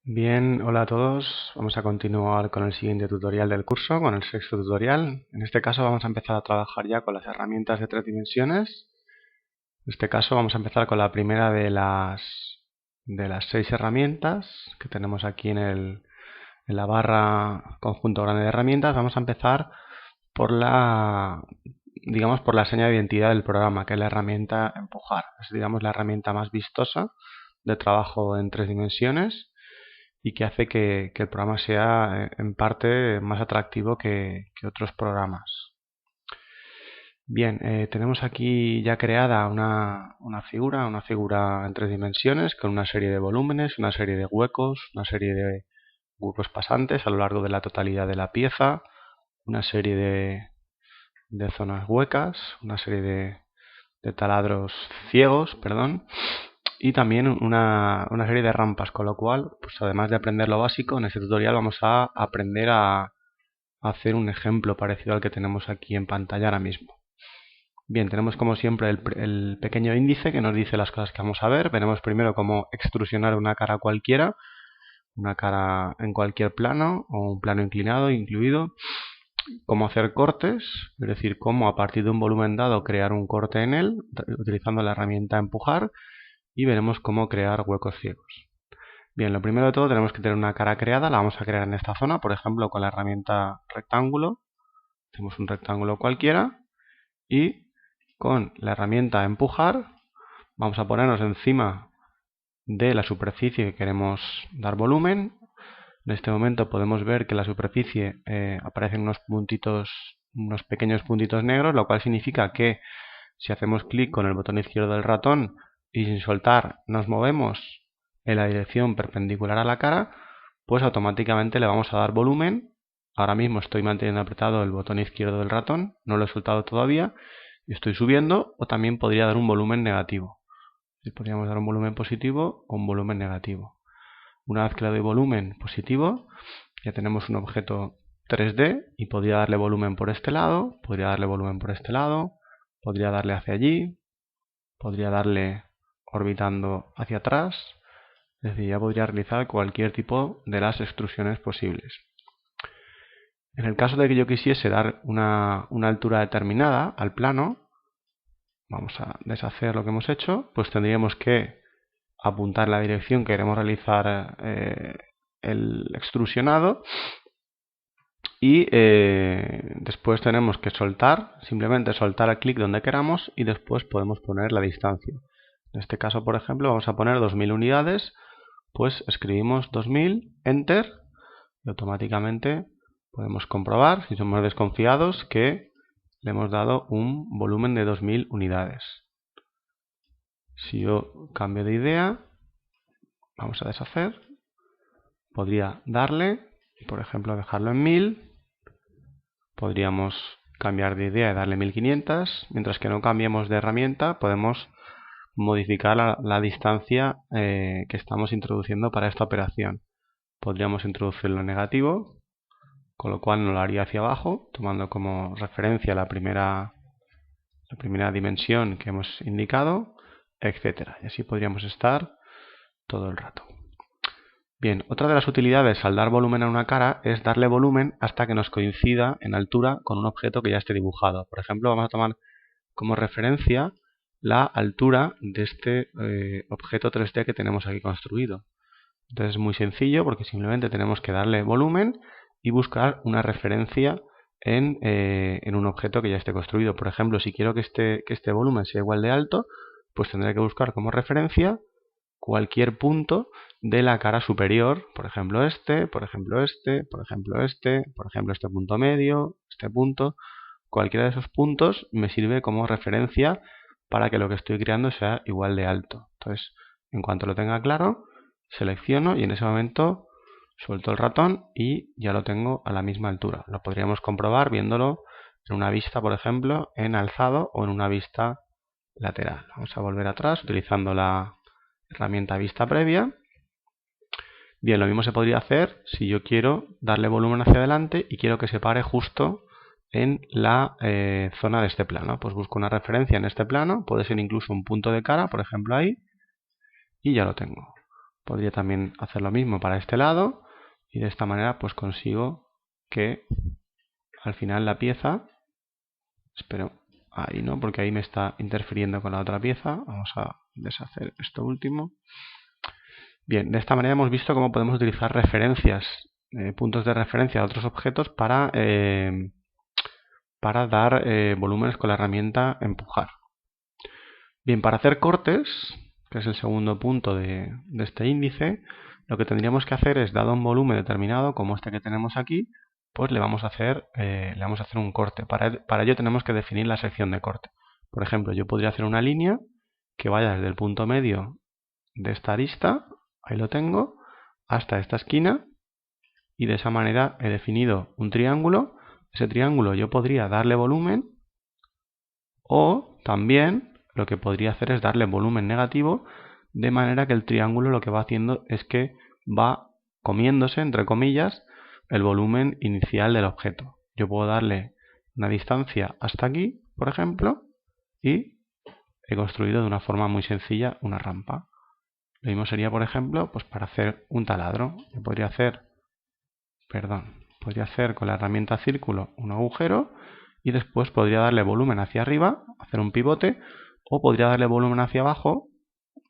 Bien, hola a todos. Vamos a continuar con el siguiente tutorial del curso, con el sexto tutorial. En este caso vamos a empezar a trabajar ya con las herramientas de 3 dimensiones. En este caso vamos a empezar con la primera de las 6 herramientas que tenemos aquí en la barra conjunto grande de herramientas. Vamos a empezar por digamos, por la seña de identidad del programa, que es la herramienta empujar. Es, digamos, la herramienta más vistosa de trabajo en 3 dimensiones y que hace que el programa sea en parte más atractivo que otros programas. Bien, tenemos aquí ya creada una figura en 3 dimensiones con una serie de volúmenes, una serie de huecos, una serie de huecos pasantes a lo largo de la totalidad de la pieza, una serie de zonas huecas, una serie de taladros ciegos, perdón, y también una serie de rampas, con lo cual, pues además de aprender lo básico, en este tutorial vamos a aprender a hacer un ejemplo parecido al que tenemos aquí en pantalla ahora mismo. Bien, tenemos como siempre el pequeño índice que nos dice las cosas que vamos a ver. Veremos primero cómo extrusionar una cara cualquiera, una cara en cualquier plano o un plano inclinado incluido. Cómo hacer cortes, es decir, cómo a partir de un volumen dado crear un corte en él utilizando la herramienta empujar, y veremos cómo crear huecos ciegos. Bien, lo primero de todo tenemos que tener una cara creada, la vamos a crear en esta zona, por ejemplo con la herramienta rectángulo. Hacemos un rectángulo cualquiera y con la herramienta empujar vamos a ponernos encima de la superficie que queremos dar volumen. En este momento podemos ver que en la superficie aparecen unos pequeños puntitos negros, lo cual significa que si hacemos clic con el botón izquierdo del ratón y sin soltar nos movemos en la dirección perpendicular a la cara, pues automáticamente le vamos a dar volumen. Ahora mismo estoy manteniendo apretado el botón izquierdo del ratón, no lo he soltado todavía, y estoy subiendo, o también podría dar un volumen negativo. Podríamos dar un volumen positivo o un volumen negativo. Una vez que le doy volumen positivo, ya tenemos un objeto 3D y podría darle volumen por este lado, podría darle volumen por este lado, podría darle hacia allí, podría darle orbitando hacia atrás. Es decir, ya podría realizar cualquier tipo de las extrusiones posibles. En el caso de que yo quisiese dar una altura determinada al plano, vamos a deshacer lo que hemos hecho, pues tendríamos que apuntar la dirección que queremos realizar el extrusionado y después tenemos que soltar, simplemente soltar el clic donde queramos y después podemos poner la distancia. En este caso, por ejemplo, vamos a poner 2000 unidades, pues escribimos 2000, enter, y automáticamente podemos comprobar, si somos desconfiados, que le hemos dado un volumen de 2000 unidades. Si yo cambio de idea, vamos a deshacer, podría darle, por ejemplo, dejarlo en 1000, podríamos cambiar de idea y darle 1500, mientras que no cambiemos de herramienta, podemos modificar la distancia que estamos introduciendo para esta operación. Podríamos introducirlo en negativo, con lo cual nos lo haría hacia abajo, tomando como referencia la primera dimensión que hemos indicado, etcétera. Y así podríamos estar todo el rato. Bien, otra de las utilidades al dar volumen a una cara es darle volumen hasta que nos coincida en altura con un objeto que ya esté dibujado. Por ejemplo, vamos a tomar como referencia la altura de este objeto 3D que tenemos aquí construido. Entonces es muy sencillo porque simplemente tenemos que darle volumen y buscar una referencia en un objeto que ya esté construido. Por ejemplo, si quiero que este volumen sea igual de alto, pues tendré que buscar como referencia cualquier punto de la cara superior, por ejemplo este, por ejemplo este, por ejemplo este, por ejemplo este punto medio, este punto. Cualquiera de esos puntos me sirve como referencia para que lo que estoy creando sea igual de alto. Entonces, en cuanto lo tenga claro, selecciono y en ese momento suelto el ratón y ya lo tengo a la misma altura. Lo podríamos comprobar viéndolo en una vista, por ejemplo, en alzado o en una vista lateral. Vamos a volver atrás utilizando la herramienta vista previa. Bien, lo mismo se podría hacer si yo quiero darle volumen hacia adelante y quiero que se pare justo en la zona de este plano. Pues busco una referencia en este plano, puede ser incluso un punto de cara, por ejemplo ahí, y ya lo tengo. Podría también hacer lo mismo para este lado y de esta manera pues consigo que al final la pieza, espero, ahí no, porque ahí me está interfiriendo con la otra pieza. Vamos a deshacer esto último. Bien, de esta manera hemos visto cómo podemos utilizar referencias, puntos de referencia a otros objetos para dar volúmenes con la herramienta empujar. Bien, para hacer cortes, que es el segundo punto de este índice, lo que tendríamos que hacer es, dado un volumen determinado, como este que tenemos aquí, pues le vamos a hacer un corte. Para ello tenemos que definir la sección de corte. Por ejemplo, yo podría hacer una línea que vaya desde el punto medio de esta arista, ahí lo tengo, hasta esta esquina, y de esa manera he definido un triángulo. Ese triángulo yo podría darle volumen, o también lo que podría hacer es darle volumen negativo, de manera que el triángulo lo que va haciendo es que va comiéndose, entre comillas, el volumen inicial del objeto. Yo puedo darle una distancia hasta aquí, por ejemplo, y he construido de una forma muy sencilla una rampa. Lo mismo sería, por ejemplo, pues para hacer un taladro. Yo podría hacer con la herramienta círculo un agujero y después podría darle volumen hacia arriba, hacer un pivote, o podría darle volumen hacia abajo.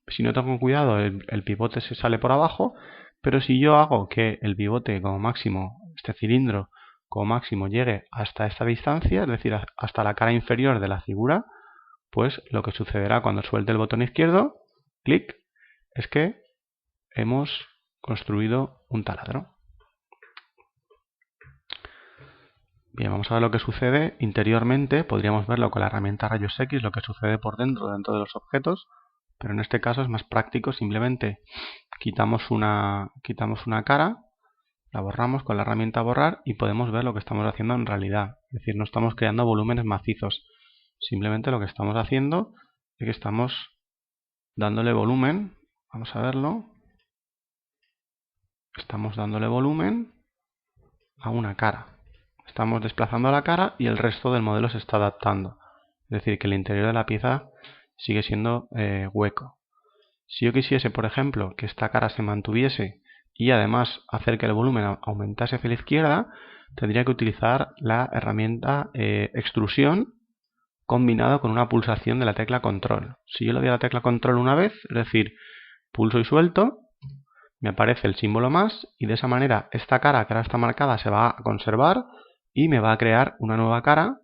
Si no tengo cuidado, el pivote se sale por abajo, pero si yo hago que el pivote como máximo, este cilindro como máximo llegue hasta esta distancia, es decir, hasta la cara inferior de la figura, pues lo que sucederá cuando suelte el botón izquierdo, clic, es que hemos construido un taladro. Bien, vamos a ver lo que sucede interiormente. Podríamos verlo con la herramienta rayos X, lo que sucede por dentro de los objetos, pero en este caso es más práctico. Simplemente quitamos una cara, la borramos con la herramienta borrar y podemos ver lo que estamos haciendo en realidad. Es decir, no estamos creando volúmenes macizos. Simplemente lo que estamos haciendo es que estamos dándole volumen. Vamos a verlo. Estamos dándole volumen a una cara. Estamos desplazando la cara y el resto del modelo se está adaptando. Es decir, que el interior de la pieza sigue siendo hueco. Si yo quisiese, por ejemplo, que esta cara se mantuviese y además hacer que el volumen aumentase hacia la izquierda, tendría que utilizar la herramienta extrusión combinado con una pulsación de la tecla control. Si yo le doy a la tecla control una vez, es decir, pulso y suelto, me aparece el símbolo más y de esa manera esta cara que ahora está marcada se va a conservar y me va a crear una nueva cara,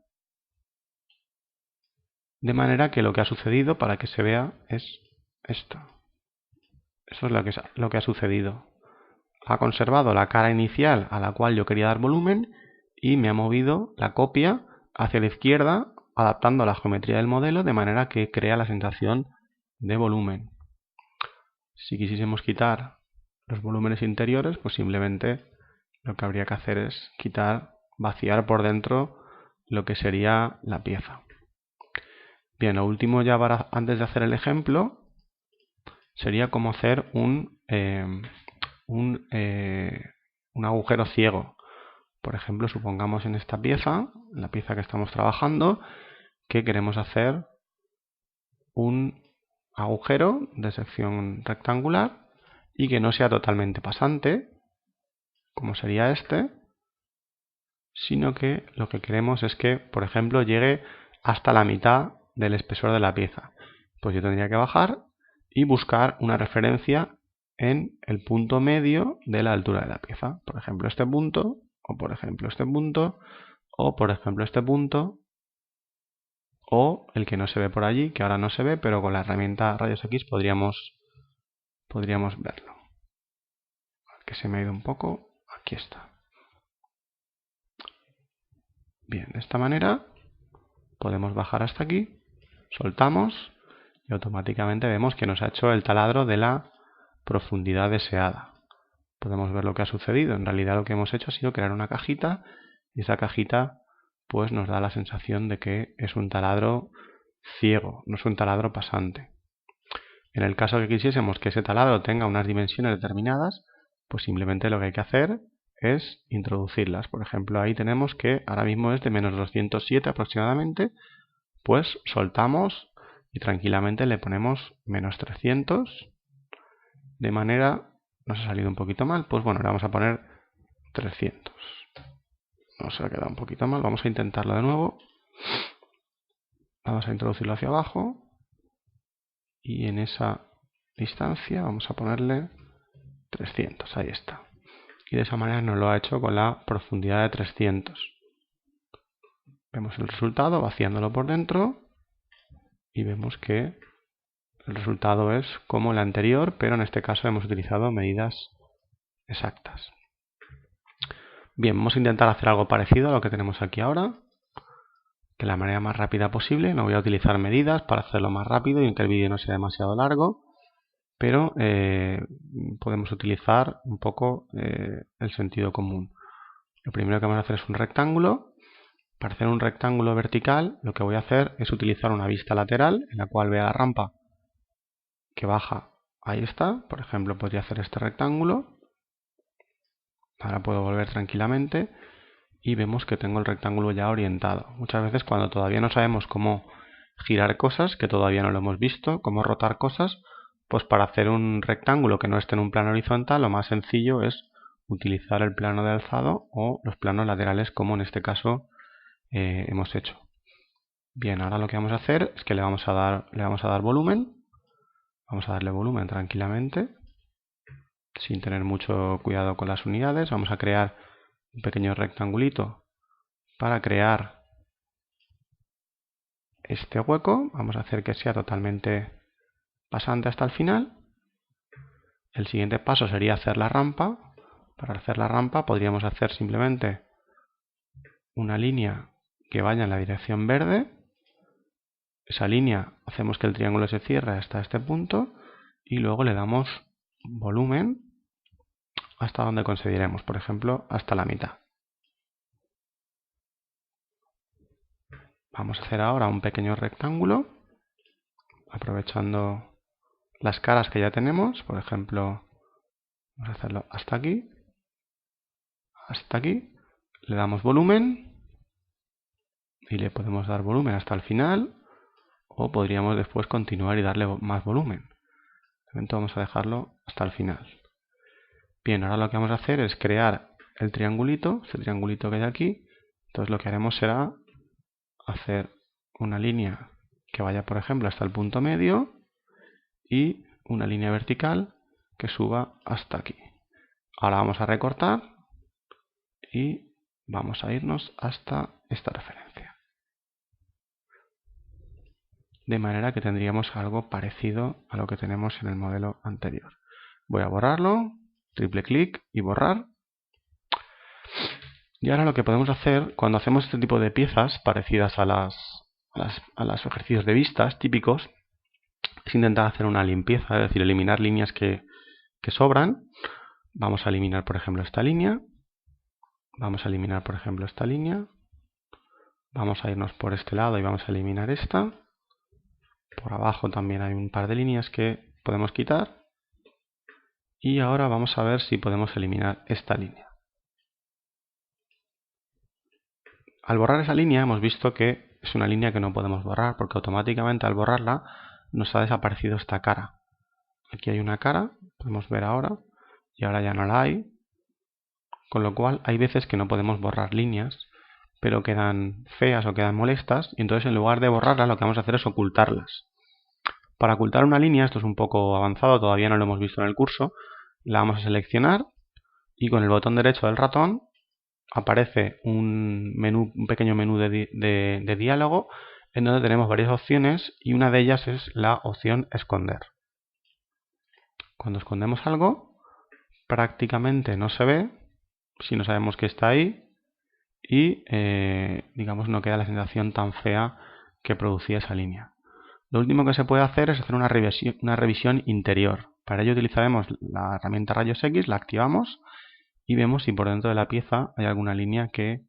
de manera que lo que ha sucedido, para que se vea, es esto. Eso es lo que ha sucedido. Ha conservado la cara inicial a la cual yo quería dar volumen y me ha movido la copia hacia la izquierda, adaptando la geometría del modelo de manera que crea la sensación de volumen. Si quisiésemos quitar los volúmenes interiores, pues simplemente lo que habría que hacer es vaciar por dentro lo que sería la pieza. Bien, lo último ya antes de hacer el ejemplo sería cómo hacer un agujero ciego. Por ejemplo, supongamos en esta pieza, la pieza que estamos trabajando, que queremos hacer un agujero de sección rectangular y que no sea totalmente pasante, como sería este, sino que lo que queremos es que, por ejemplo, llegue hasta la mitad del espesor de la pieza. Pues yo tendría que bajar y buscar una referencia en el punto medio de la altura de la pieza. Por ejemplo, este punto, o por ejemplo este punto, o por ejemplo este punto, o el que no se ve por allí, que ahora no se ve, pero con la herramienta rayos X podríamos verlo. Que se me ha ido un poco, aquí está. Bien, de esta manera podemos bajar hasta aquí, soltamos y automáticamente vemos que nos ha hecho el taladro de la profundidad deseada. Podemos ver lo que ha sucedido. En realidad lo que hemos hecho ha sido crear una cajita y esa cajita pues nos da la sensación de que es un taladro ciego, no es un taladro pasante. En el caso que quisiésemos que ese taladro tenga unas dimensiones determinadas, pues simplemente lo que hay que hacer es introducirlas. Por ejemplo, ahí tenemos que ahora mismo es de menos 207 aproximadamente, pues soltamos y tranquilamente le ponemos menos 300 de manera, nos ha salido un poquito mal, pues bueno, le vamos a poner 300. Nos ha quedado un poquito mal, vamos a intentarlo de nuevo. Vamos a introducirlo hacia abajo y en esa distancia vamos a ponerle 300, ahí está. Y de esa manera nos lo ha hecho con la profundidad de 300. Vemos el resultado vaciándolo por dentro y vemos que el resultado es como el anterior, pero en este caso hemos utilizado medidas exactas. Bien, vamos a intentar hacer algo parecido a lo que tenemos aquí ahora, de la manera más rápida posible. No voy a utilizar medidas para hacerlo más rápido y que el vídeo no sea demasiado largo, pero podemos utilizar un poco el sentido común. Lo primero que vamos a hacer es un rectángulo. Para hacer un rectángulo vertical, lo que voy a hacer es utilizar una vista lateral en la cual vea la rampa que baja. Ahí está. Por ejemplo, podría hacer este rectángulo. Ahora puedo volver tranquilamente y vemos que tengo el rectángulo ya orientado. Muchas veces cuando todavía no sabemos cómo girar cosas, que todavía no lo hemos visto, cómo rotar cosas, pues para hacer un rectángulo que no esté en un plano horizontal, lo más sencillo es utilizar el plano de alzado o los planos laterales, como en este caso hemos hecho. Bien, ahora lo que vamos a hacer es que le vamos a dar volumen. Vamos a darle volumen tranquilamente, sin tener mucho cuidado con las unidades. Vamos a crear un pequeño rectangulito para crear este hueco. Vamos a hacer que sea totalmente pasante hasta el final. El siguiente paso sería hacer la rampa. Para hacer la rampa podríamos hacer simplemente una línea que vaya en la dirección verde. Esa línea hacemos que el triángulo se cierre hasta este punto y luego le damos volumen hasta donde consideremos, por ejemplo, hasta la mitad. Vamos a hacer ahora un pequeño rectángulo, aprovechando las caras que ya tenemos. Por ejemplo, vamos a hacerlo hasta aquí, le damos volumen y le podemos dar volumen hasta el final, o podríamos después continuar y darle más volumen. De momento vamos a dejarlo hasta el final. Bien, ahora lo que vamos a hacer es crear el triangulito, este triangulito que hay aquí. Entonces lo que haremos será hacer una línea que vaya, por ejemplo, hasta el punto medio y una línea vertical que suba hasta aquí. Ahora vamos a recortar y vamos a irnos hasta esta referencia. De manera que tendríamos algo parecido a lo que tenemos en el modelo anterior. Voy a borrarlo, triple clic y borrar. Y ahora lo que podemos hacer cuando hacemos este tipo de piezas parecidas a los ejercicios de vistas típicos es intentar hacer una limpieza, es decir, eliminar líneas que sobran. Vamos a eliminar, por ejemplo, esta línea. Vamos a eliminar, por ejemplo, esta línea. Vamos a irnos por este lado y vamos a eliminar esta. Por abajo también hay un par de líneas que podemos quitar. Y ahora vamos a ver si podemos eliminar esta línea. Al borrar esa línea hemos visto que es una línea que no podemos borrar porque automáticamente al borrarla nos ha desaparecido esta cara. Aquí hay una cara, podemos ver ahora, y ahora ya no la hay. Con lo cual hay veces que no podemos borrar líneas, pero quedan feas o quedan molestas, y entonces en lugar de borrarlas lo que vamos a hacer es ocultarlas. Para ocultar una línea, esto es un poco avanzado, todavía no lo hemos visto en el curso, la vamos a seleccionar y con el botón derecho del ratón aparece un pequeño menú de diálogo en donde tenemos varias opciones y una de ellas es la opción esconder. Cuando escondemos algo, prácticamente no se ve si no sabemos que está ahí y digamos no queda la sensación tan fea que producía esa línea. Lo último que se puede hacer es hacer una revisión interior. Para ello utilizaremos la herramienta rayos X, la activamos y vemos si por dentro de la pieza hay alguna línea que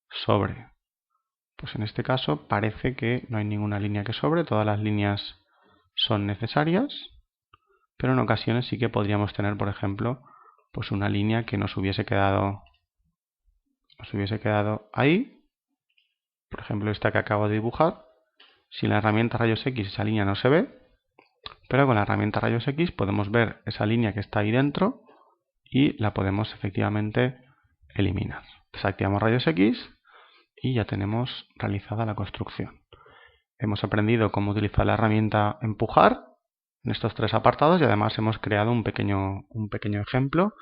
sobre. Pues en este caso parece que no hay ninguna línea que sobre, todas las líneas son necesarias, pero en ocasiones sí que podríamos tener, por ejemplo, pues una línea que nos hubiese quedado ahí. Por ejemplo, esta que acabo de dibujar. Si en la herramienta rayos X esa línea no se ve, Pero con la herramienta rayos X podemos ver esa línea que está ahí dentro y la podemos efectivamente eliminar. Desactivamos rayos X y ya tenemos realizada la construcción. Hemos aprendido cómo utilizar la herramienta empujar en estos tres apartados y además hemos creado un pequeño ejemplo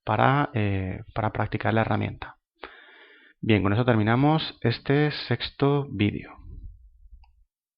para practicar la herramienta. Bien, con eso terminamos este sexto vídeo.